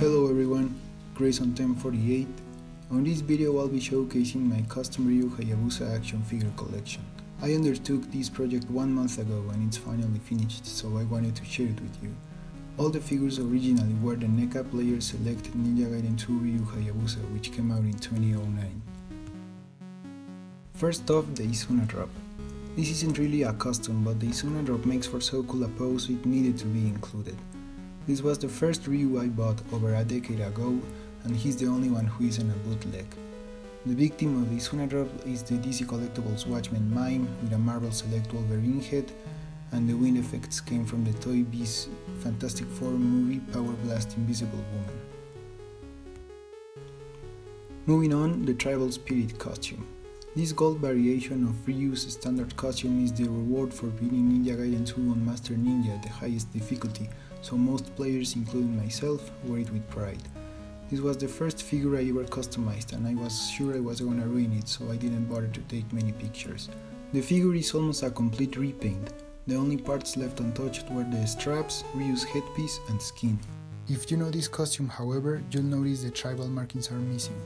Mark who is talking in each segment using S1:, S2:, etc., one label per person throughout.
S1: Hello everyone, Grayson 1048. On this video I'll be showcasing my custom Ryu Hayabusa action figure collection. I undertook this project 1 month ago and it's finally finished, so I wanted to share it with you. All the figures originally were the NECA player selected Ninja Gaiden 2 Ryu Hayabusa, which came out in 2009. First off, the Isuna Drop. This isn't really a custom, but the Isuna Drop makes for so cool a pose it needed to be included. This was the first Ryu I bought over a decade ago, and he's the only one who isn't a bootleg. The victim of the Isuna Drop is the DC Collectibles Watchmen mime with a Marvel Select Wolverine head, and the wind effects came from the Toy Biz Fantastic Four movie Power Blast Invisible Woman. Moving on, the Tribal Spirit costume. This gold variation of Ryu's standard costume is the reward for beating Ninja Gaiden 2 on Master Ninja at the highest difficulty, so most players, including myself, wear it with pride. This was the first figure I ever customized, and I was sure I was gonna ruin it, so I didn't bother to take many pictures. The figure is almost a complete repaint. The only parts left untouched were the straps, Ryu's headpiece, and skin. If you know this costume, however, you'll notice the tribal markings are missing.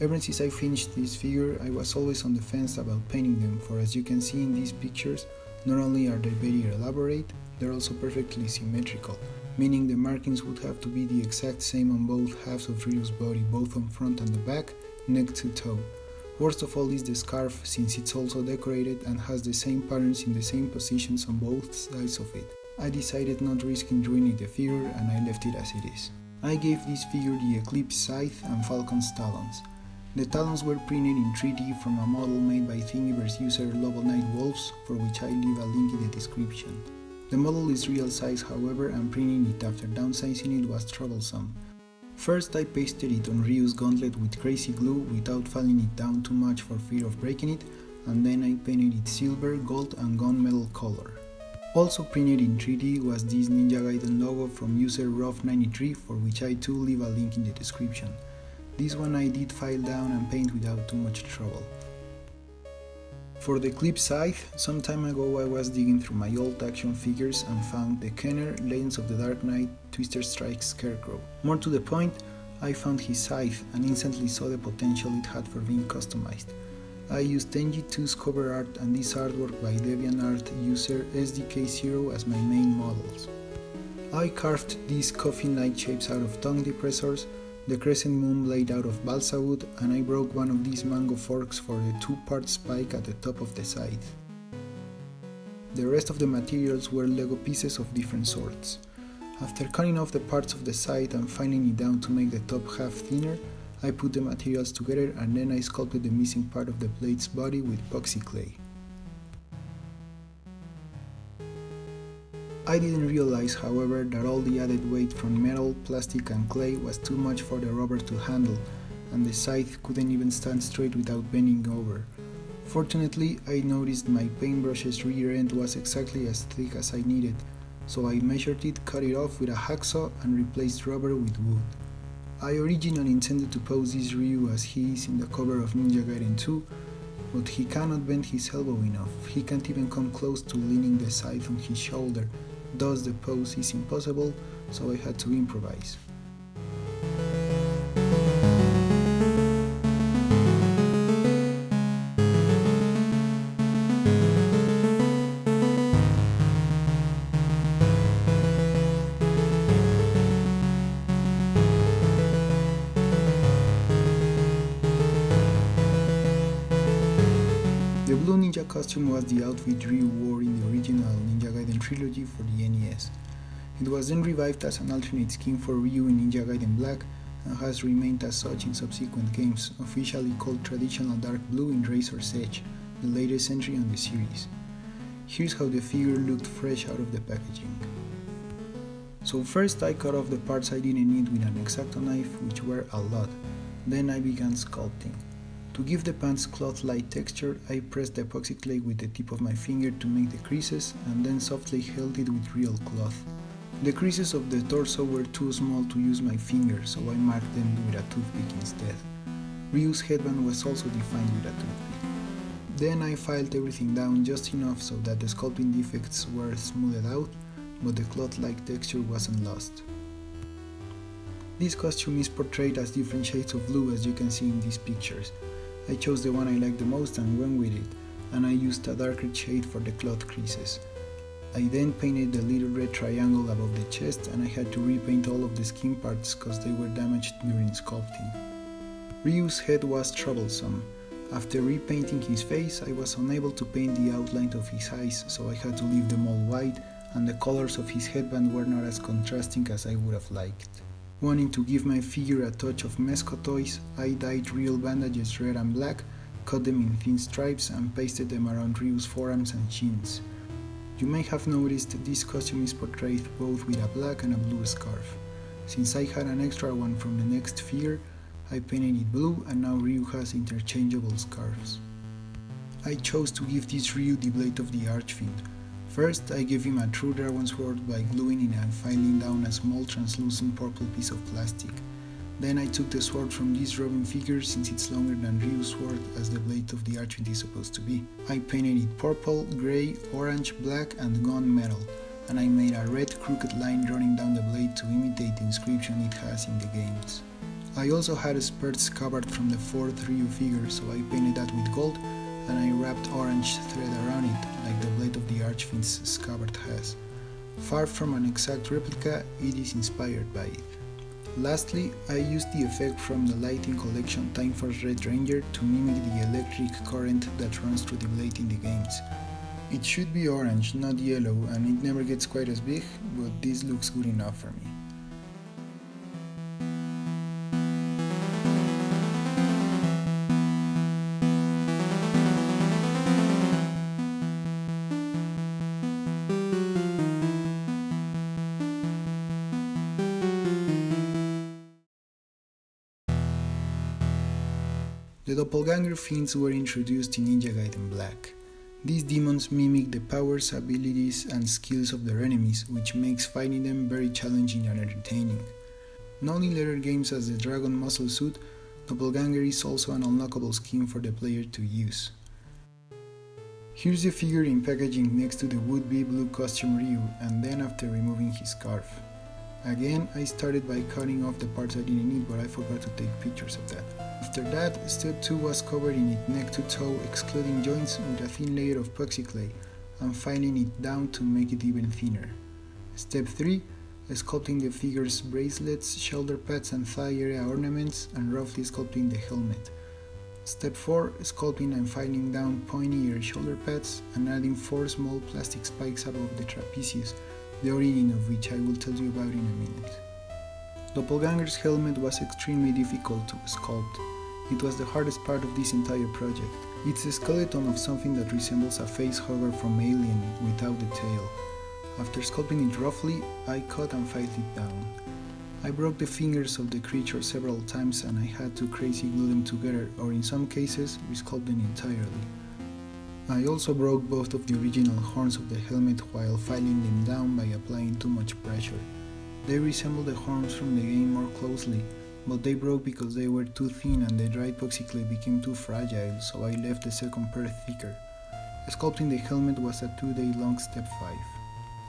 S1: Ever since I finished this figure, I was always on the fence about painting them, for as you can see in these pictures, not only are they very elaborate, they're also perfectly symmetrical, meaning the markings would have to be the exact same on both halves of Ryu's body, both on front and the back, neck to toe. Worst of all is the scarf, since it's also decorated and has the same patterns in the same positions on both sides of it. I decided not risking ruining the figure and I left it as it is. I gave this figure the Eclipse Scythe and Falcon's talons. The talons were printed in 3D from a model made by Thingiverse user Lobo Night Wolves, for which I leave a link in the description. The model is real size, however, and printing it after downsizing it was troublesome. First I pasted it on Ryu's gauntlet with crazy glue without filing it down too much for fear of breaking it, and then I painted it silver, gold and gunmetal color. Also printed in 3D was this Ninja Gaiden logo from user Rof93, for which I too leave a link in the description. This one I did file down and paint without too much trouble. For the Eclipse Scythe, some time ago I was digging through my old action figures and found the Kenner Legends of the Dark Knight Twister Strike Scarecrow. More to the point, I found his scythe and instantly saw the potential it had for being customized. I used Tenji2's cover art and this artwork by DeviantArt user SDK0 as my main models. I carved these coffin light shapes out of tongue depressors, the crescent moon blade out of balsa wood, and I broke one of these mango forks for the 2-part spike at the top of the scythe. The rest of the materials were Lego pieces of different sorts. After cutting off the parts of the scythe and filing it down to make the top half thinner, I put the materials together and then I sculpted the missing part of the blade's body with epoxy clay. I didn't realize, however, that all the added weight from metal, plastic and clay was too much for the rubber to handle, and the scythe couldn't even stand straight without bending over. Fortunately, I noticed my paintbrush's rear end was exactly as thick as I needed, so I measured it, cut it off with a hacksaw and replaced rubber with wood. I originally intended to pose this Ryu as he is in the cover of Ninja Gaiden 2, but he cannot bend his elbow enough. He can't even come close to leaning the scythe on his shoulder. Thus the pose is impossible, so I had to improvise. The blue ninja costume was the outfit Ryu wore in the original Ninja Gaiden trilogy for the NES. It was then revived as an alternate skin for Ryu in Ninja Gaiden Black and has remained as such in subsequent games, officially called Traditional Dark Blue in Razor's Edge, the latest entry on the series. Here's how the figure looked fresh out of the packaging. So first I cut off the parts I didn't need with an X-Acto knife, which were a lot. Then I began sculpting. To give the pants cloth-like texture, I pressed the epoxy clay with the tip of my finger to make the creases and then softly held it with real cloth. The creases of the torso were too small to use my finger, so I marked them with a toothpick instead. Ryu's headband was also defined with a toothpick. Then I filed everything down just enough so that the sculpting defects were smoothed out, but the cloth-like texture wasn't lost. This costume is portrayed as different shades of blue as you can see in these pictures. I chose the one I liked the most and went with it, and I used a darker shade for the cloth creases. I then painted the little red triangle above the chest, and I had to repaint all of the skin parts cause they were damaged during sculpting. Ryu's head was troublesome. After repainting his face, I was unable to paint the outline of his eyes, so I had to leave them all white, and the colors of his headband were not as contrasting as I would have liked. Wanting to give my figure a touch of Mezco toys, I dyed real bandages red and black, cut them in thin stripes, and pasted them around Ryu's forearms and shins. You may have noticed this costume is portrayed both with a black and a blue scarf. Since I had an extra one from the next figure, I painted it blue, and now Ryu has interchangeable scarves. I chose to give this Ryu the blade of the Archfiend. First, I gave him a true dragon sword by gluing it and filing down a small translucent purple piece of plastic. Then I took the sword from this Robin figure since it's longer than Ryu's sword as the blade of the Archfiend is supposed to be. I painted it purple, grey, orange, black and gunmetal, and I made a red crooked line running down the blade to imitate the inscription it has in the games. I also had a spurt scabbard from the 4th Ryu figure, so I painted that with gold, and I wrapped orange thread around it, like the blade of the Archfiend's scabbard has. Far from an exact replica, it is inspired by it. Lastly, I used the effect from the lighting collection Time Force Red Ranger to mimic the electric current that runs through the blade in the games. It should be orange, not yellow, and it never gets quite as big, but this looks good enough for me. The Doppelganger fiends were introduced in Ninja Gaiden Black. These demons mimic the powers, abilities, and skills of their enemies, which makes fighting them very challenging and entertaining. Known in later games as the Dragon Muscle Suit, Doppelganger is also an unlockable skin for the player to use. Here's the figure in packaging next to the would-be blue costume Ryu, and then after removing his scarf. Again, I started by cutting off the parts I didn't need, but I forgot to take pictures of that. After that, step 2 was covered in it neck to toe, excluding joints with a thin layer of epoxy clay, and filing it down to make it even thinner. Step 3, sculpting the figure's bracelets, shoulder pads and thigh area ornaments, and roughly sculpting the helmet. Step 4, sculpting and filing down pointy shoulder pads, and adding 4 small plastic spikes above the trapezius, the origin of which I will tell you about in a minute. Doppelganger's helmet was extremely difficult to sculpt. It was the hardest part of this entire project. It's a skeleton of something that resembles a face hugger from Alien without the tail. After sculpting it roughly, I cut and filed it down. I broke the fingers of the creature several times and I had to crazy glue them together, or in some cases, resculpt them entirely. I also broke both of the original horns of the helmet while filing them down by applying too much pressure. They resemble the horns from the game more closely, but they broke because they were too thin and the dry epoxy clay became too fragile, so I left the second pair thicker. Sculpting the helmet was a 2-day long step 5.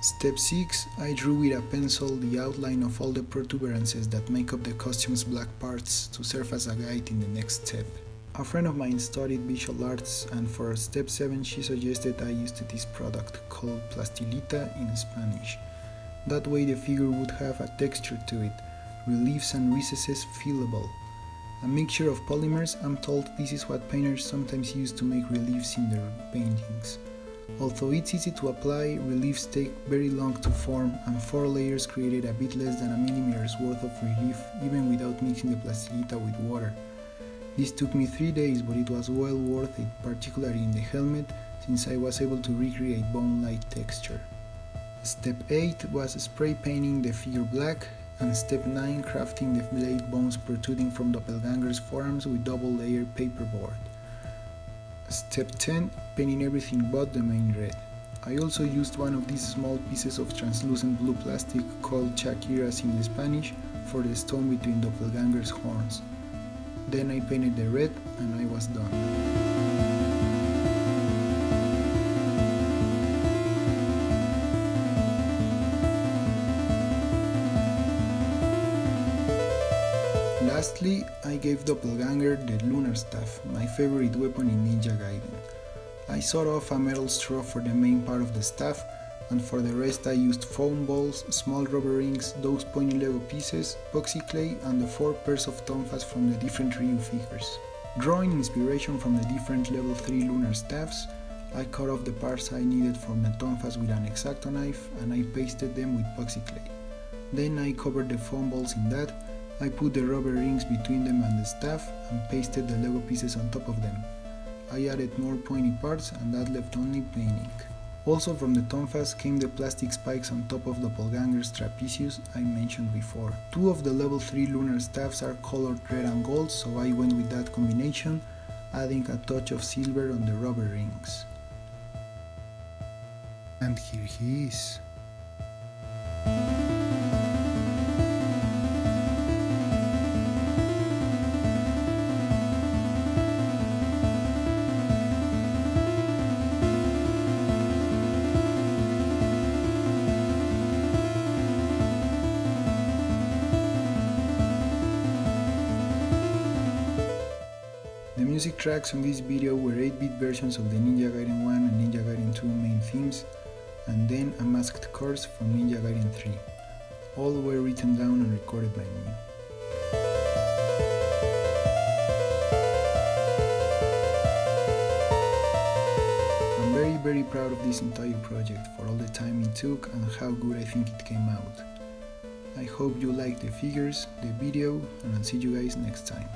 S1: Step 6, I drew with a pencil the outline of all the protuberances that make up the costume's black parts to serve as a guide in the next step. A friend of mine studied visual arts, and for step 7 she suggested I used this product called plastilita in Spanish. That way the figure would have a texture to it, reliefs and recesses fillable. A mixture of polymers, I'm told this is what painters sometimes use to make reliefs in their paintings. Although it's easy to apply, reliefs take very long to form, and 4 layers created a bit less than a millimeter's worth of relief even without mixing the plastilita with water. This took me 3 days, but it was well worth it, particularly in the helmet, since I was able to recreate bone-like texture. Step 8 was spray painting the figure black, and step 9 crafting the blade bones protruding from Doppelganger's forearms with double-layer paperboard. Step 10, painting everything but the main red. I also used one of these small pieces of translucent blue plastic called chaquiras in Spanish for the stone between Doppelganger's horns. Then I painted the red and I was done. Lastly, I gave Doppelganger the Lunar Staff, my favorite weapon in Ninja Gaiden. I sawed off a metal straw for the main part of the staff, and for the rest I used foam balls, small rubber rings, those pointy Lego pieces, epoxy clay, and the 4 pairs of tonfas from the different Ryu figures. Drawing inspiration from the different level 3 lunar staffs, I cut off the parts I needed from the tonfas with an X-Acto knife and I pasted them with epoxy clay. Then I covered the foam balls in that, I put the rubber rings between them and the staff and pasted the Lego pieces on top of them. I added more pointy parts and that left only plain ink. Also from the tonfas came the plastic spikes on top of Doppelganger's trapezius I mentioned before. 2 of the level 3 lunar staffs are colored red and gold, so I went with that combination, adding a touch of silver on the rubber rings. And here he is. The music tracks on this video were 8-bit versions of the Ninja Gaiden 1 and Ninja Gaiden 2 main themes, and then a masked chorus from Ninja Gaiden 3. All were written down and recorded by me. I'm very proud of this entire project for all the time it took and how good I think it came out. I hope you liked the figures, the video, and I'll see you guys next time.